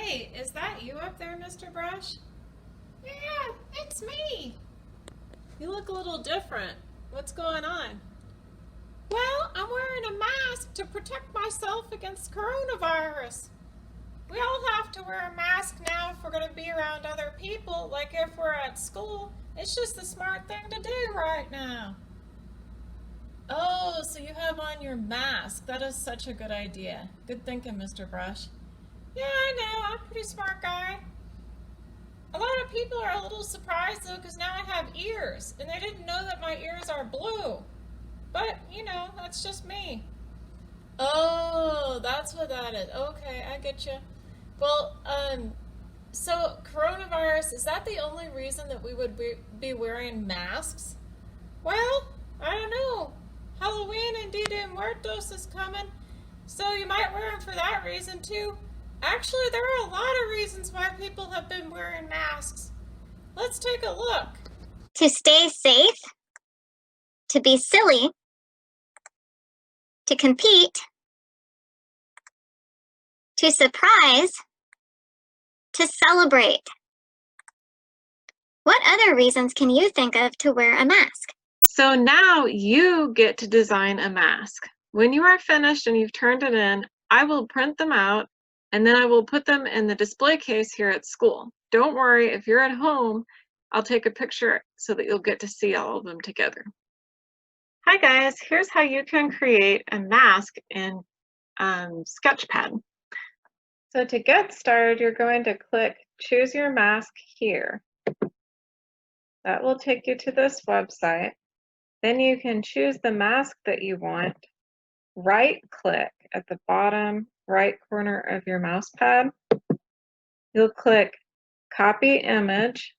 Hey, is that you up there, Mr. Brush? Yeah, it's me. You look a little different. What's going on? Well, I'm wearing a mask to protect myself against coronavirus. We all have to wear a mask now if we're going to be around other people, like if we're at school. It's just the smart thing to do right now. Oh, so you have on your mask. That is such a good idea. Good thinking, Mr. Brush. Yeah, I know. I'm a pretty smart guy. A lot of people are a little surprised though because now I have ears and they didn't know that my ears are blue. But, that's just me. Oh, that's what that is. Okay, I get you. Well, so coronavirus, is that the only reason that we would be wearing masks? Well, I don't know. Halloween and Dia de Muertos is coming, so you might wear them for that reason too. Actually, there are a lot of reasons why people have been wearing masks. Let's take a look. To stay safe, to be silly, to compete, to surprise, to celebrate. What other reasons can you think of to wear a mask? So now you get to design a mask. When you are finished and you've turned it in, I will print them out and then I will put them in the display case here at school. Don't worry, if you're at home, I'll take a picture so that you'll get to see all of them together. Hi guys, here's how you can create a mask in Sketchpad. So to get started, you're going to click Choose Your Mask here. That will take you to this website. Then you can choose the mask that you want. Right click at the bottom right corner of your mouse pad. You'll click Copy Image.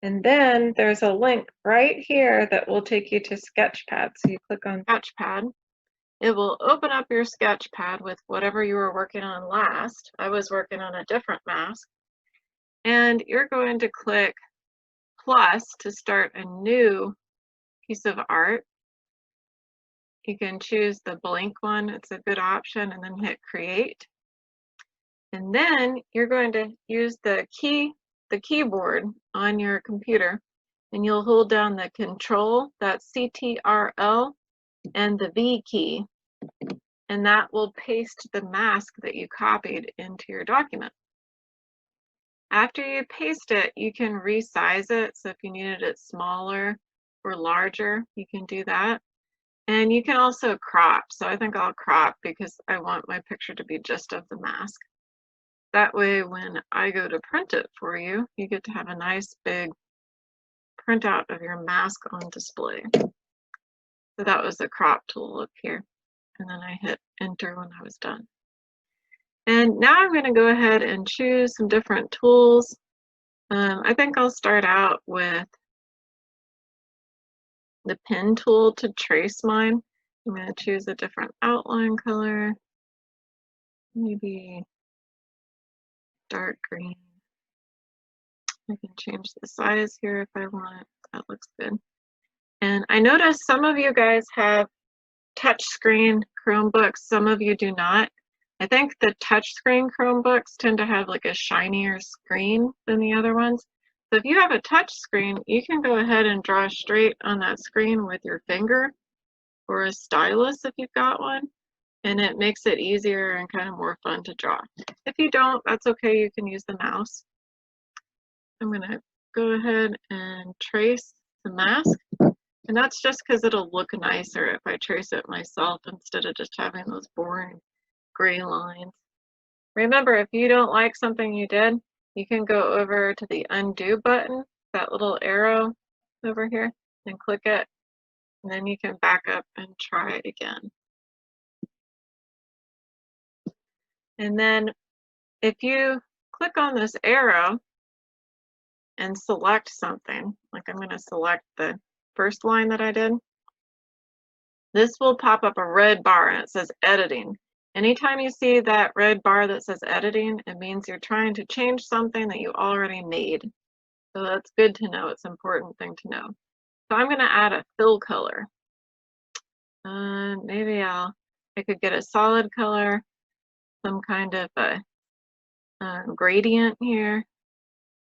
And then there's a link right here that will take you to Sketchpad. So you click on Sketchpad. It will open up your Sketchpad with whatever you were working on last. I was working on a different mask. And you're going to click plus to start a new piece of art. You can choose the blank one, it's a good option, and then hit create. And then you're going to use the keyboard on your computer, and you'll hold down the control, that's CTRL, and the V key. And that will paste the mask that you copied into your document. After you paste it, you can resize it. So if you needed it smaller or larger, you can do that. And you can also crop. So I think I'll crop because I want my picture to be just of the mask. That way, when I go to print it for you, you get to have a nice big printout of your mask on display. So that was the crop tool up here. And then I hit enter when I was done. And now I'm going to go ahead and choose some different tools. I think I'll start out with the pen tool to trace mine. I'm going to choose a different outline color, maybe dark green. I can change the size here if I want. That looks good. And I noticed some of you guys have touchscreen Chromebooks, some of you do not. I think the touchscreen Chromebooks tend to have like a shinier screen than the other ones. So if you have a touch screen, you can go ahead and draw straight on that screen with your finger or a stylus if you've got one, and it makes it easier and kind of more fun to draw. If you don't, that's okay, you can use the mouse. I'm going to go ahead and trace the mask, and that's just because it'll look nicer if I trace it myself instead of just having those boring gray lines. Remember, if you don't like something you did, you can go over to the undo button, that little arrow over here, and click it, and then you can back up and try it again. And then if you click on this arrow and select something, like I'm going to select the first line that I did, this will pop up a red bar and it says editing. Anytime you see that red bar that says editing, it means you're trying to change something that you already made. So that's good to know. It's an important thing to know. So I'm going to add a fill color. Maybe I could get a solid color, some kind of a gradient here.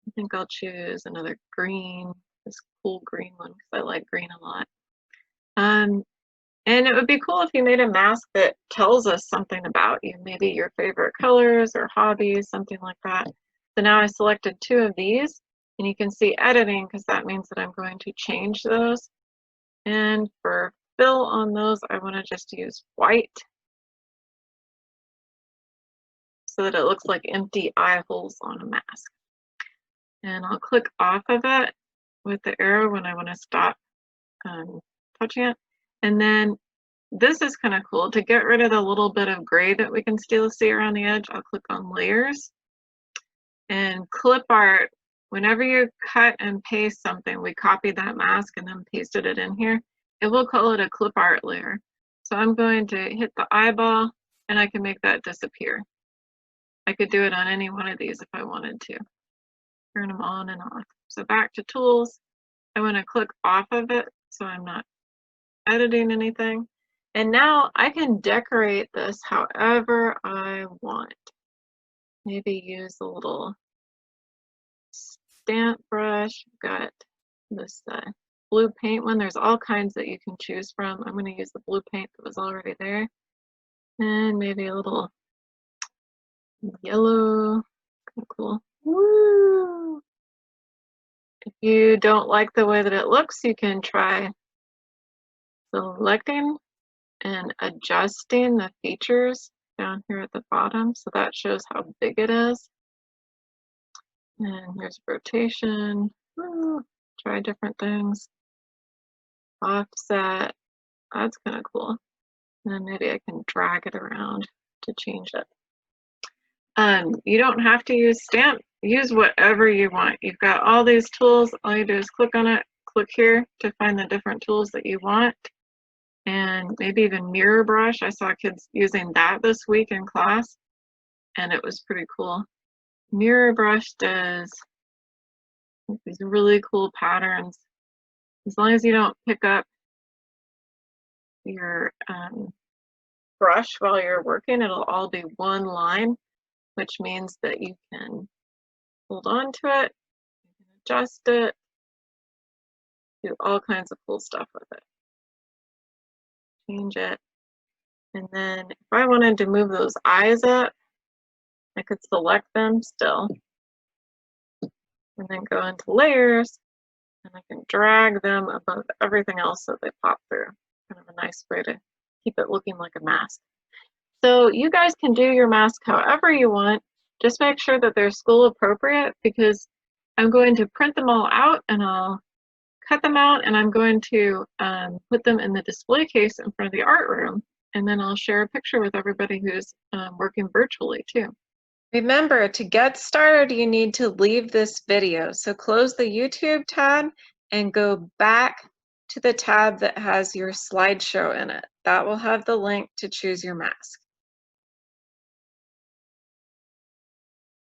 I think I'll choose another green, this cool green one, because I like green a lot. And it would be cool if you made a mask that tells us something about you, maybe your favorite colors or hobbies, something like that. So now I selected 2 of these, and you can see editing because that means that I'm going to change those. And for fill on those, I want to just use white so that it looks like empty eye holes on a mask. And I'll click off of it with the arrow when I want to stop touching it. And then this is kind of cool. To get rid of the little bit of gray that we can still see around the edge, I'll click on layers and clip art. Whenever you cut and paste something, we copied that mask and then pasted it in here. It will call it a clip art layer. So I'm going to hit the eyeball and I can make that disappear. I could do it on any one of these if I wanted to. Turn them on and off. So back to tools. I want to click off of it so I'm not editing anything. And now I can decorate this however I want. Maybe use a little stamp brush. Got this blue paint one. There's all kinds that you can choose from. I'm going to use the blue paint that was already there. And maybe a little yellow. Kind of cool. Woo! If you don't like the way that it looks, you can try selecting and adjusting the features down here at the bottom, so that shows how big it is. And here's rotation. Woo, try different things. Offset, that's kind of cool. And then maybe I can drag it around to change it. You don't have to use stamp. Use whatever you want. You've got all these tools. All you do is click on it, click here to find the different tools that you want. And maybe even mirror brush. I saw kids using that this week in class, and it was pretty cool. Mirror brush does these really cool patterns. As long as you don't pick up your brush while you're working, it'll all be one line, which means that you can hold on to it, you can adjust it, do all kinds of cool stuff with it. Change it. And then if I wanted to move those eyes up, I could select them still. And then go into layers, and I can drag them above everything else so they pop through. Kind of a nice way to keep it looking like a mask. So you guys can do your mask however you want. Just make sure that they're school appropriate, because I'm going to print them all out and I'll cut them out, and I'm going to put them in the display case in front of the art room, and then I'll share a picture with everybody who's working virtually too. Remember, to get started, you need to leave this video. So close the YouTube tab and go back to the tab that has your slideshow in it. That will have the link to choose your mask.